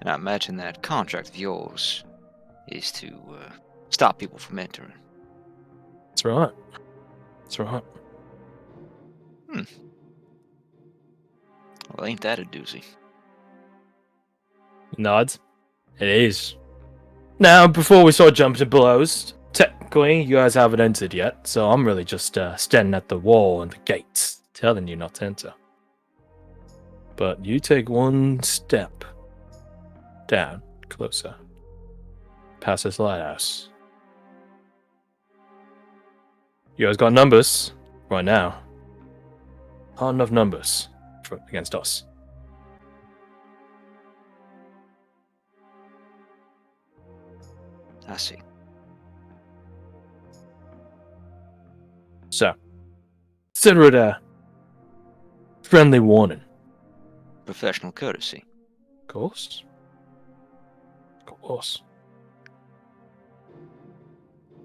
And I imagine that contract of yours is to stop people from entering. That's right. That's right. Well, ain't that a doozy? Nods. It is. Now, before we start jumping to blows, technically, you guys haven't entered yet, so I'm really just standing at the wall and the gates, telling you not to enter. But you take one step down, closer, past this lighthouse. You guys got numbers right now. Not enough numbers against us. I see. So, consider it a friendly warning. Professional courtesy. Of course. Of course.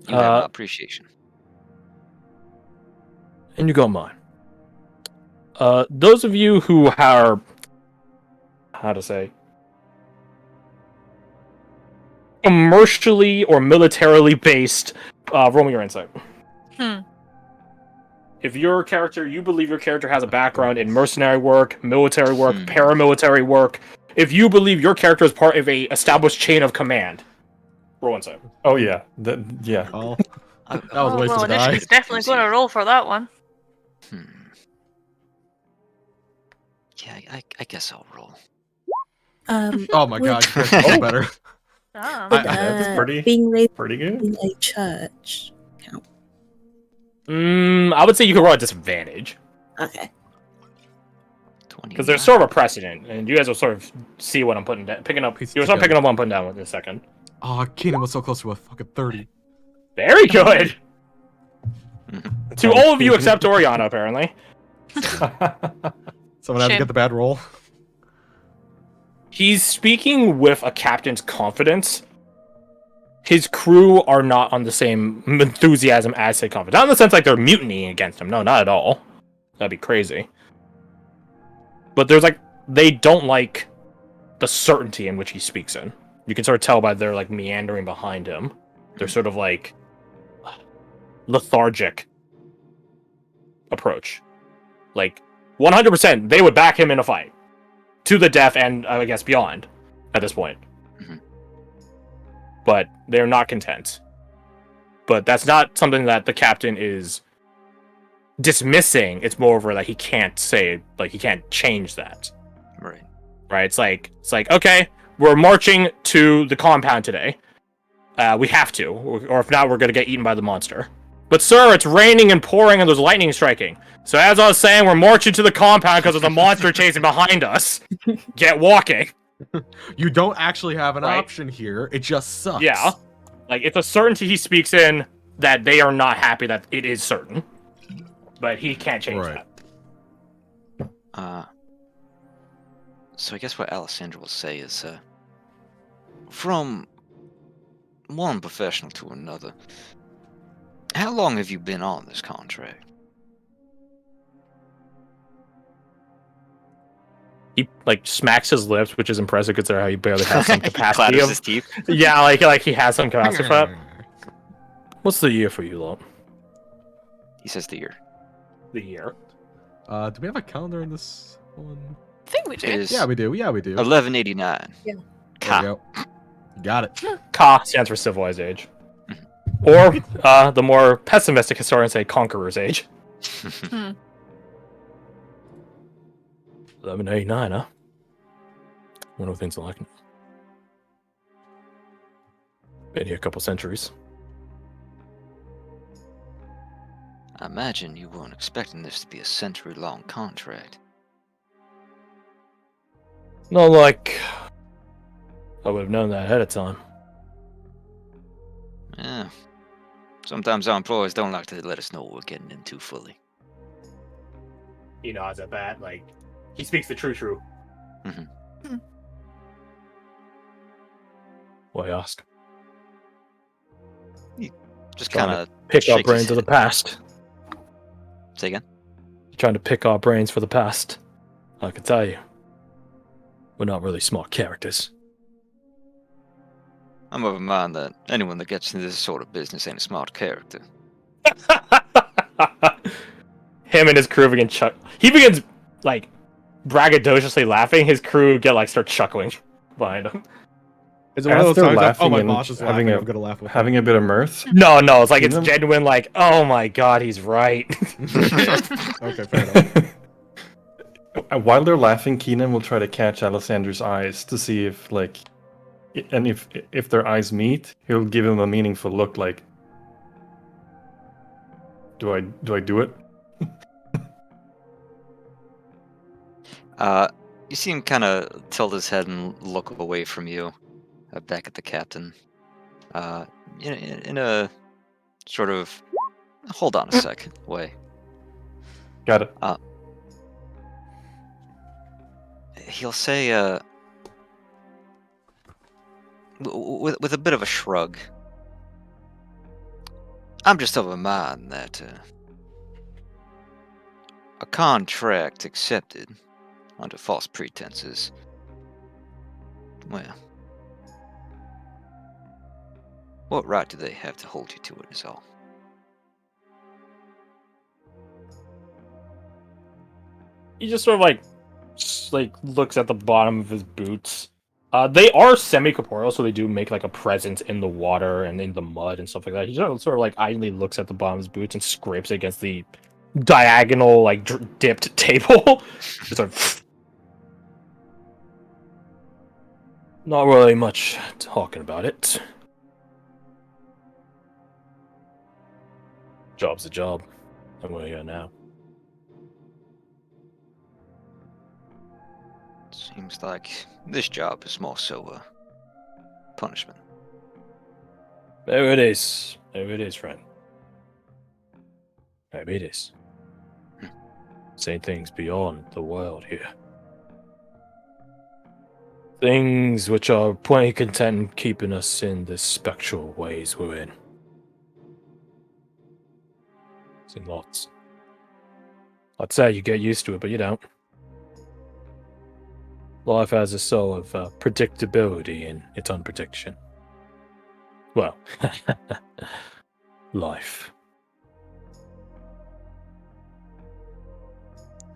You have my appreciation. And you got mine. Those of you who are, how to say, commercially or militarily based, roll me your insight. If your character, you believe your character has a background in mercenary work, military work, paramilitary work, if you believe your character is part of a established chain of command, roll insight. Oh yeah, yeah. Oh, I, that was a waste of die. Initiative's definitely going to roll for that one. Yeah, I guess I'll roll. Oh my god, you guys are so better. Oh. That's being raised pretty good. in a church count. I would say you could roll at disadvantage. Okay. Because there's sort of a precedent, and you guys will sort of see what I'm picking up. You'll start picking up what I'm putting down in a second. Oh, Keenan was so close to a fucking 30. Very good! To all of you except Oriana, apparently. Someone had to get the bad roll. He's speaking with a captain's confidence. His crew are not on the same enthusiasm as his confidence. Not in the sense like they're mutinying against him. No, not at all. That'd be crazy. But there's like, they don't like the certainty in which he speaks in. You can sort of tell by their like meandering behind him. They're sort of like lethargic approach. Like 100% they would back him in a fight. To the death and I guess beyond at this point. But they're not content. But that's not something that the captain is dismissing. It's more over like he can't say, like he can't change that. Right. It's like okay, we're marching to the compound today. We have to, or if not, we're gonna get eaten by the monster. But sir, it's raining and pouring and there's lightning striking. So as I was saying, we're marching to the compound because there's a monster chasing behind us. Get walking. You don't actually have an option here. It just sucks. Yeah. Like, it's a certainty he speaks in that they are not happy that it is certain. But he can't change that. So I guess what Alessandra will say is, from one professional to another, how long have you been on this contract? He like smacks his lips, which is impressive considering how he barely has some capacity. His teeth. Yeah, like he has some capacity for that. What's the year for you, lot? He says the year. The year. Do we have a calendar in this one? I think we do. Yeah, we do. 1189. Yeah. There we go. You got it. Ka stands for civilized age. Or, the more pessimistic historians say conqueror's age. 1189, huh? One of the things I like. Been here a couple centuries. I imagine you weren't expecting this to be a century-long contract. Not like I would have known that ahead of time. Yeah. Sometimes our employers don't like to let us know what we're getting into fully. He nods at that, like, he speaks the true. Why ask? Just kind of pick our brains of the past. Say again? Trying to pick our brains for the past. I can tell you, we're not really smart characters. I'm of a mind that anyone that gets into this sort of business ain't a smart character. Him and his crew begin He begins like braggadociously laughing. His crew start chuckling behind him. Is it one of As those they're times like, oh, laughing my and boss is having laughing, I'm gonna laugh with him. having a bit of mirth. No, it's like it's Keenan? genuine. Like, oh my god, he's right. Okay, fair enough. While they're laughing, Keenan will try to catch Alessandra's eyes to see if, and if their eyes meet, he'll give him a meaningful look. Like, do I do it? You see him kind of tilt his head and look away from you, back at the captain. In a sort of hold on a sec way. Got it. He'll say, with a bit of a shrug, I'm just of a mind that a contract accepted under false pretenses, well, what right do they have to hold you to it is all. He just sort of looks at the bottom of his boots. They are semi-corporeal, so they do make a presence in the water and in the mud and stuff like that. He just sort of idly looks at the bottom of his boots and scrapes against the diagonal dipped table. Just sort of not really much talking about it. Job's a job. I'm where you are now. Seems like this job is more so punishment. There it is. There it is, friend. There it is. Saying things beyond the world here. Things which are plenty content in keeping us in the spectral ways we're in. Seen lots. I'd say you get used to it, but you don't. Life has a soul of predictability in its unprediction. Well, life.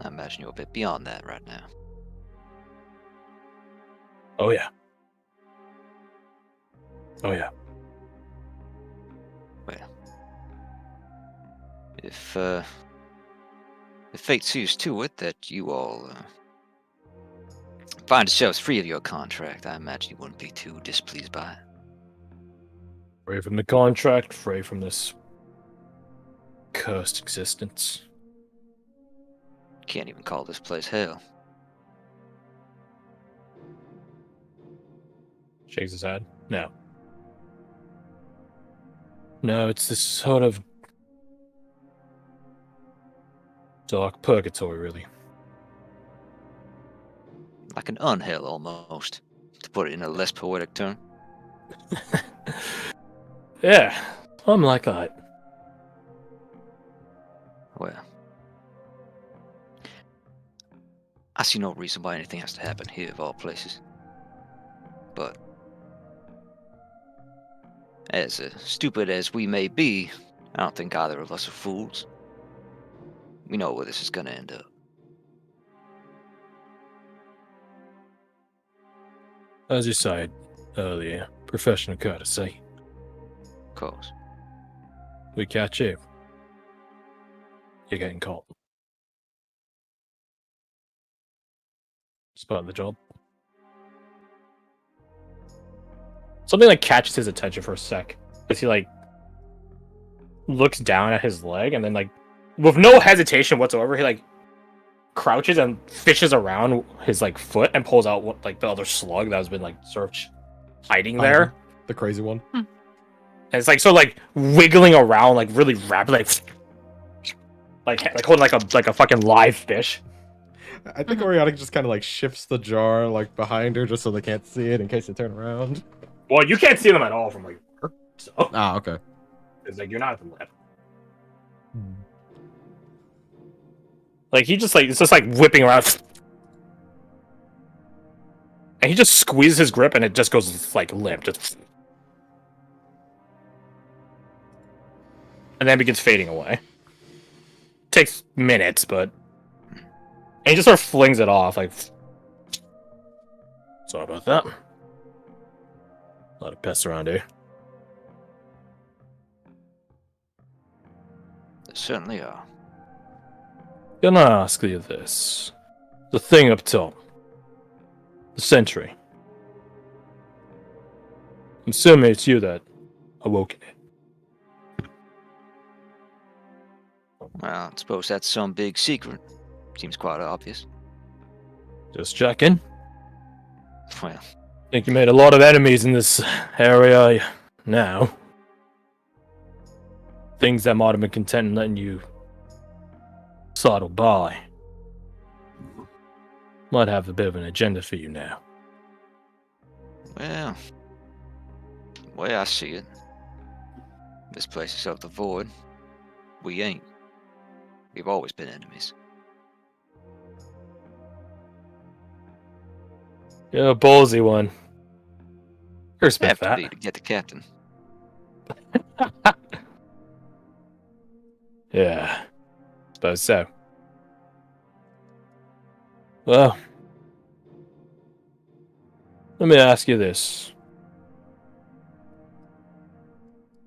I imagine you're a bit beyond that right now. Oh yeah. Oh yeah. Well, if fate sees to it that you all find yourselves free of your contract, I imagine you wouldn't be too displeased by it. Free from the contract, free from this cursed existence. Can't even call this place hell. Shakes his head. No. No, it's this sort of dark purgatory, really. Like an unhell almost, to put it in a less poetic term. Yeah, I'm like that. Well, I see no reason why anything has to happen here of all places. But as stupid as we may be, I don't think either of us are fools. We know where this is gonna end up. As you said earlier, professional courtesy. Of course. We catch you. You're getting caught. It's part of the job. Something catches his attention for a sec. As he looks down at his leg and then with no hesitation whatsoever, he crouches and fishes around his foot and pulls out the other slug that has been sort of hiding there. The crazy one. And it's wiggling around really rapidly, like holding like a fucking live fish. I think Oriana just kind of shifts the jar behind her just so they can't see it in case they turn around. Well, you can't see them at all from here. So Ah, okay. it's you're not at the left. He just it's just whipping around. And he just squeezes his grip and it just goes limp. Just and then begins fading away. Takes minutes, but and he just sort of flings it off, like. Sorry about that. A lot of pests around here. There certainly are. Can I ask you this? The thing up top. The sentry. I'm assuming it's you that awoke it. Well, I suppose that's some big secret. Seems quite obvious. Just checking. Well, Think you made a lot of enemies in this area now. Things that might have been content in letting you sidle by. Might have a bit of an agenda for you now. well, the way I see it, this place is of the void. We ain't. We've always been enemies. You're a ballsy one. Respect Have to that. be to get the captain. Yeah, suppose so. Well, let me ask you this.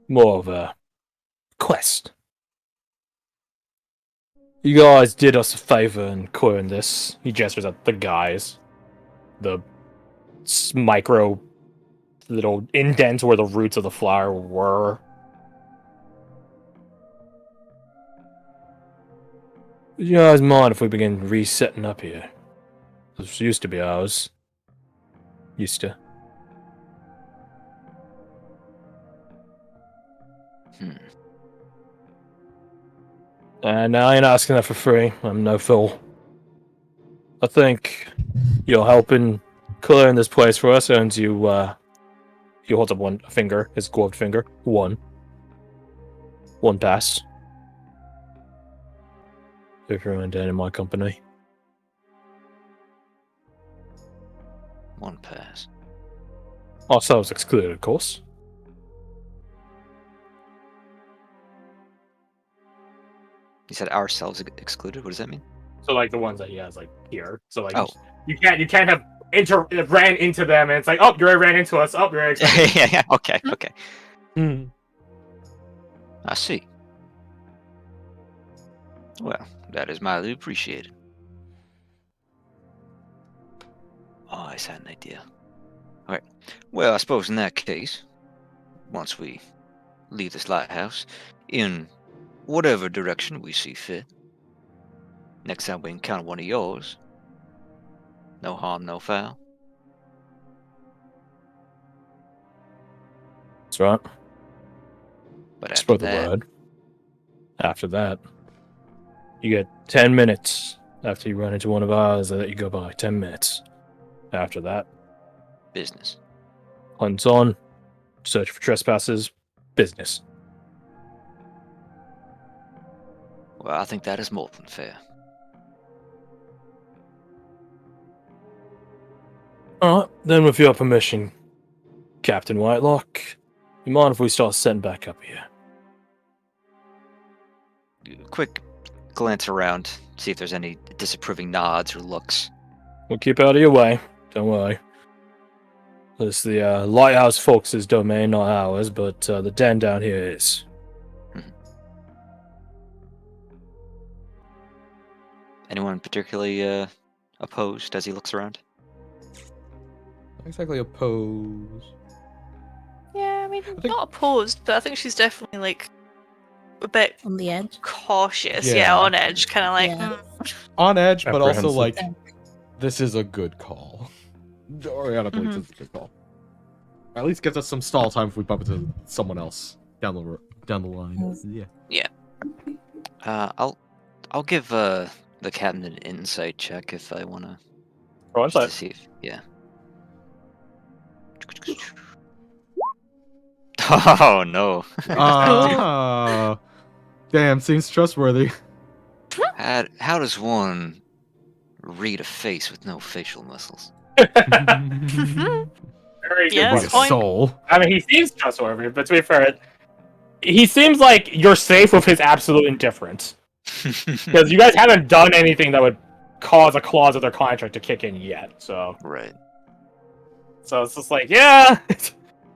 More of a quest. You guys did us a favor in clearing this. He gestures at the guys. The micro little indents where the roots of the flower were. Would you guys mind if we begin resetting up here? This used to be ours. Used to. And I ain't asking that for free. I'm no fool. I think you're helping clearing this place for us earns you, he holds up one finger, his gloved finger. One pass. If you're down in my company. One pass. Ourselves excluded, of course. You said ourselves excluded? What does that mean? So like the ones that he has like here. So like Oh. you can't have ran into them and it's like, oh, you already ran into us. Oh, you're already yeah, okay. Hmm. I see. Well, that is mildly appreciated. Oh, I had an idea. Alright. Well, I suppose in that case, once we leave this lighthouse, in whatever direction we see fit, next time we encounter one of yours, no harm, no foul. That's right. But after Spread the that, word. After that, you get 10 minutes after you run into one of ours. I let you go by 10 minutes. After that, business. hunt on, search for trespassers, business. Well, I think that is more than fair. Alright, then with your permission, Captain Whitelock, you mind if we start setting back up here? Quick glance around, see if there's any disapproving nods or looks. We'll keep out of your way, don't worry. It's the lighthouse folks' domain, not ours, but the den down here is. Anyone particularly opposed as he looks around? Not exactly opposed. Yeah, I mean, think- not opposed, but I think she's definitely like a bit On the edge. cautious. Yeah. Yeah, on edge, kind of like. Yeah. On edge, but also like Apprehensive. this is a good call. Oriana believes it's a good call. At least gives us some stall time if we bump into someone else down the line. Yeah. I'll give the captain an insight check if I wanna Oh, just to see if Oh no. Ah, damn, seems trustworthy. How does one read a face with no facial muscles? Very good Yeah, point. that's fine. Soul. I mean, he seems trustworthy, but to be fair, he seems like you're safe with his absolute indifference. Because you guys haven't done anything that would cause a clause of their contract to kick in yet, so... Right. So it's just like, yeah,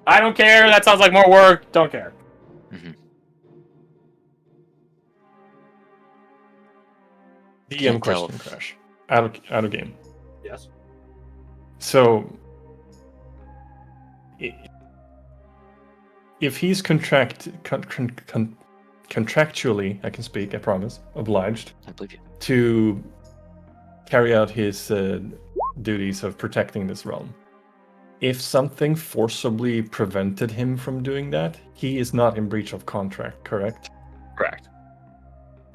I don't care, that sounds like more work, don't care. Mm-hmm. DM question, Crash. Out of game. Yes. So, if he's contractually, I can speak, I promise, obliged I believe you. to carry out his duties of protecting this realm, if something forcibly prevented him from doing that, he is not in breach of contract, correct? Correct.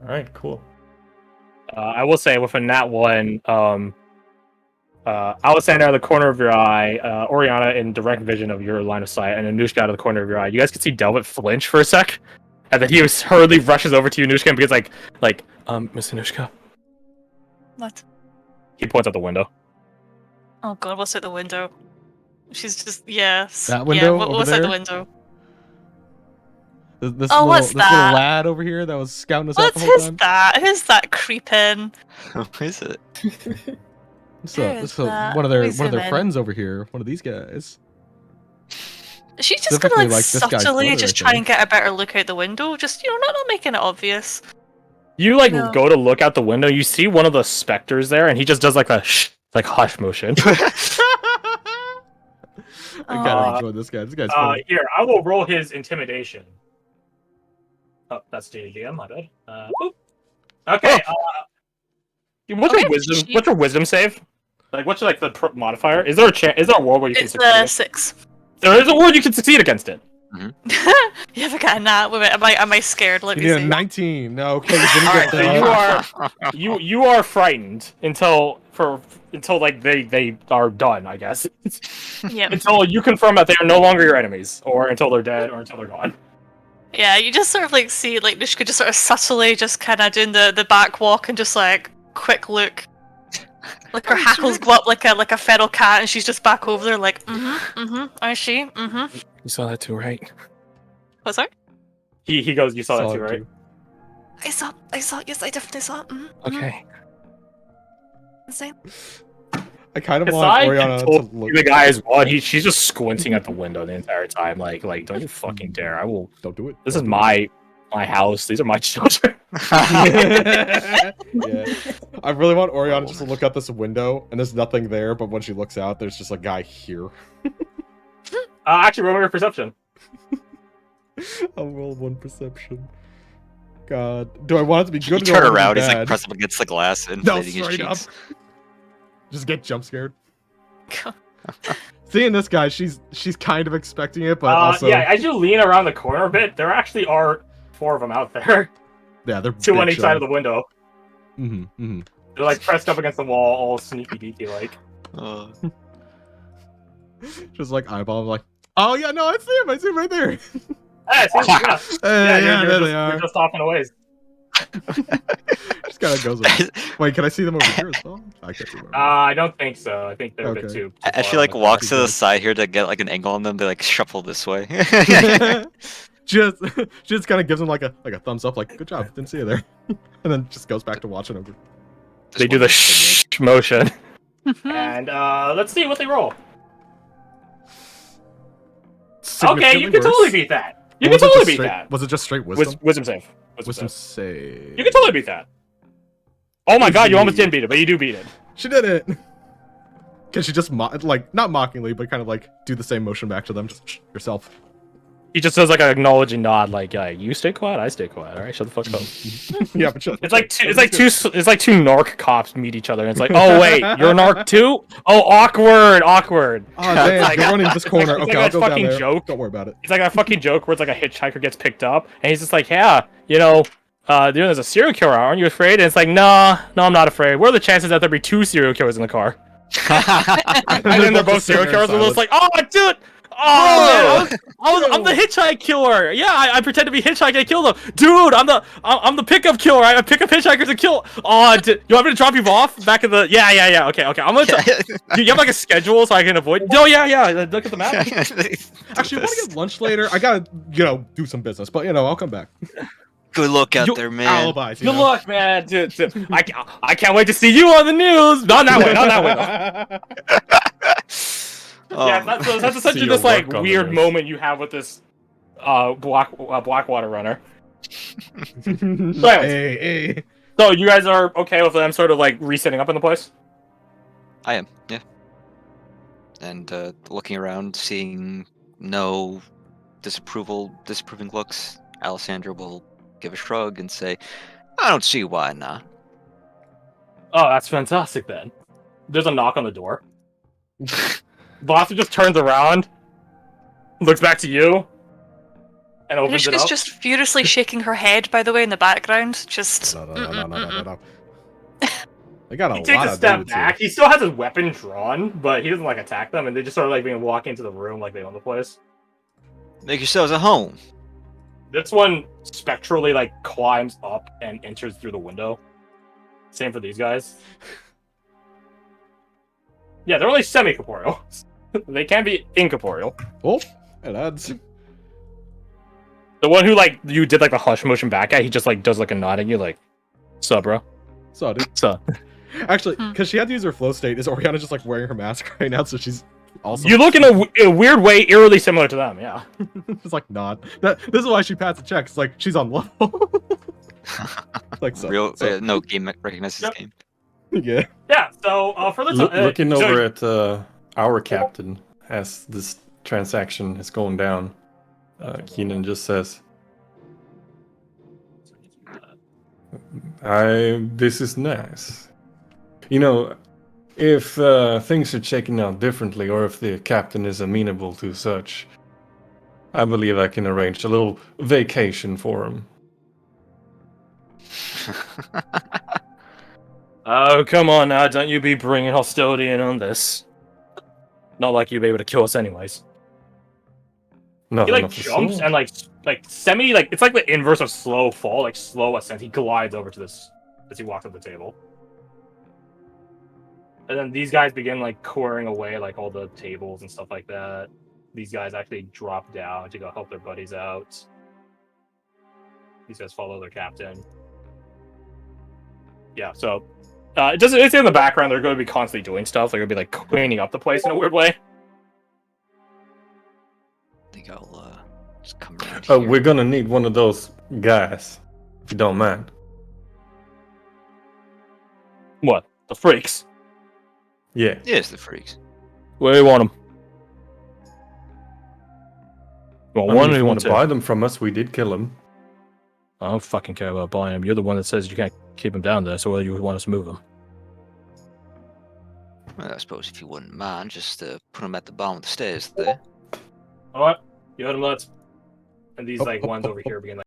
All right, cool. I will say, within that one, Alexander out of the corner of your eye, Oriana in direct vision of your line of sight, and Anushka out of the corner of your eye. You guys can see Delvit flinch for a sec, and then he hurriedly rushes over to you, Anushka, and begins Miss Anushka. What? He points out the window. Oh god, what's out the window? She's just yes. That window over what's there? out the window? This what's little that? lad over here that was scouting us out the whole Who's time. that? Who's that creeping? Who is it? So that? one of Let me their zoom in. friends over here, one of these guys. Is she just Specifically, gonna like, this guy's subtly brother, just I try and think. get a better look out the window? Just not making it obvious. You No. go to look out the window, you see one of the specters there, and he just does a hush motion. I gotta enjoy this guy. This guy's funny. Here, I will roll his intimidation. Oh, that's DDM, my bad. Oop. Okay, what's your wisdom? What's your wisdom save? What's your the modifier? Is there a world where you can It's succeed? 6. There is a world you can succeed against it. You ever got a nat? Wait, am I scared? Let You me need a see. 19. No, okay, you didn't Alright, get so that. you are frightened until they are done, I guess. Yep. Until you confirm that they are no longer your enemies, or until they're dead, or until they're gone. Yeah, you just sort of see Nishka just sort of subtly just kind of doing the back walk and just quick look. Like her hackles go up like a feral cat, and she's just back over there I see, You saw that too, right? What's that? He goes, you saw that Saw too, it right? too. I saw, yes, I definitely saw it. Okay. Insane. I kind of want Aside Oriana to told look. the guy as well, she's just squinting at the window the entire time, like don't you fucking dare! I will. Don't do it. This is Don't do my house. These are my children. it. Yeah. I really want Oriana just to look out this window, and there's nothing there, but when she looks out, there's just a guy here. Actually, roll your perception. I'll roll 1 perception. God. Do I want it to be You good turn or do I around, want it to be he's bad? pressed up against the glass and No, inflating his straight up. cheeks. Just get jump scared. Seeing this guy, she's kind of expecting it, but also Yeah, as you lean around the corner a bit, there actually are 4 of them out there. yeah, they're 2 on big each side of show. the window. They're pressed up against the wall, all sneaky deaky like. Just eyeball, oh yeah, no, I see him right there. Hey, yeah, Yeah, you're there just, they are. You're just off in a ways. Just kind of goes over. Wait, can I see them over here as well? I can't see them. I don't think so. I think they're a bit Okay. too I far feel on the walks to the good. side here to get an angle on them. They shuffle this way. just kind of gives him a thumbs up, good job, didn't see you there, and then just goes back to watching over. They do the shh motion. And let's see what they roll. Okay, you can totally beat that. You can totally beat that. Was it just straight wisdom? Wisdom save. Wisdom save. You can totally beat that. Oh my god, you almost didn't beat it, but you do beat it. She did it. Can she just not mockingly, but kind of do the same motion back to them, just yourself? He just does an acknowledging nod, you stay quiet, I stay quiet. All right, shut the fuck up. Yeah, but shut. It's like two narc cops meet each other, and it's oh wait, you're a narc too? Oh, awkward. Oh damn, you're running this corner. it's Okay, like I'll that go down fucking there. joke. Don't worry about it. It's like that fucking joke where it's a hitchhiker gets picked up, and he's just yeah, there's a serial killer, aren't you afraid? And it's no, I'm not afraid. What are the chances that there'd be 2 serial killers in the car? And then they're both serial killers, and it's oh, dude, Oh man, I'm the hitchhike killer. Yeah, I pretend to be hitchhiking and kill them. Dude, I'm the pickup killer. I pick up hitchhikers and kill. Oh, you want me to drop you off back in the? Yeah. Okay. I'm gonna. Do you have like a schedule so I can avoid? No, yeah. Look at the map. Actually, I want to get lunch later. I gotta, do some business, but I'll come back. Good luck out there, man. Alibis. Good luck, man. Dude, I can't wait to see you on the news. Not that way. Yeah, that's essentially this like weird moment you have with this Blackwater runner. Hey. So you guys are okay with them sort of like resetting up in the place? I am, yeah. And looking around, seeing no disapproving looks, Alessandra will give a shrug and say, I don't see why not. Oh, that's fantastic then. There's a knock on the door. Bossa just turns around, looks back to you, and opens it Nishka's up. just furiously shaking her head, by the way, in the background. Just. No. I got a He lot takes a of step dudes back. here. He still has his weapon drawn, but he doesn't like attack them, and they just sort of like being walking into the room like they own the place. Make yourselves at home. This one spectrally like climbs up and enters through the window. Same for these guys. Yeah, they're only semi-corporeal. They can be incorporeal. Oh, hey lads. The one who like you did like the hush motion back at, he just like does like a nod at you, like, "Sup, bro? So, dude. Sup?" Actually, because she had to use her flow state, is Oriana just like wearing her mask right now? So she's also. You look in a weird way, eerily similar to them. Yeah. Just like nod. This is why she passed the check. It's like she's on level. Like so. Real, no game recognizes Yep. game. Yeah. Yeah. So for this, Looking so- over at our captain as this transaction is going down, Keenan just says, this is nice. If things are checking out differently, or if the captain is amenable to such, I believe I can arrange a little vacation for him. Oh, come on now! Don't you be bringing hostility in on this. Not like you'd be able to kill us anyways. Nothing He like of the jumps sort. and like semi like it's like the inverse of slow fall, like slow ascent. He glides over to this as he walks up the table. And then these guys begin like coring away like all the tables and stuff like that. These guys actually drop down to go help their buddies out. These guys follow their captain. Yeah, so it's in the background. They're going to be constantly doing stuff. They're going to be like cleaning up the place in a weird way. I think I'll just come around here. We're gonna need one of those guys, if you don't mind. What? The freaks? Yeah. Yes, the freaks. Where do you want them? You want one or if you you want want to two? buy them from us, we did kill them. I don't fucking care about buying them. You're the one that says you can't keep them down there, so whether you want us to move them. Well, I suppose if you wouldn't mind, just put them at the bottom of the stairs there. Alright, you heard them, lads. And these like ones over here begin like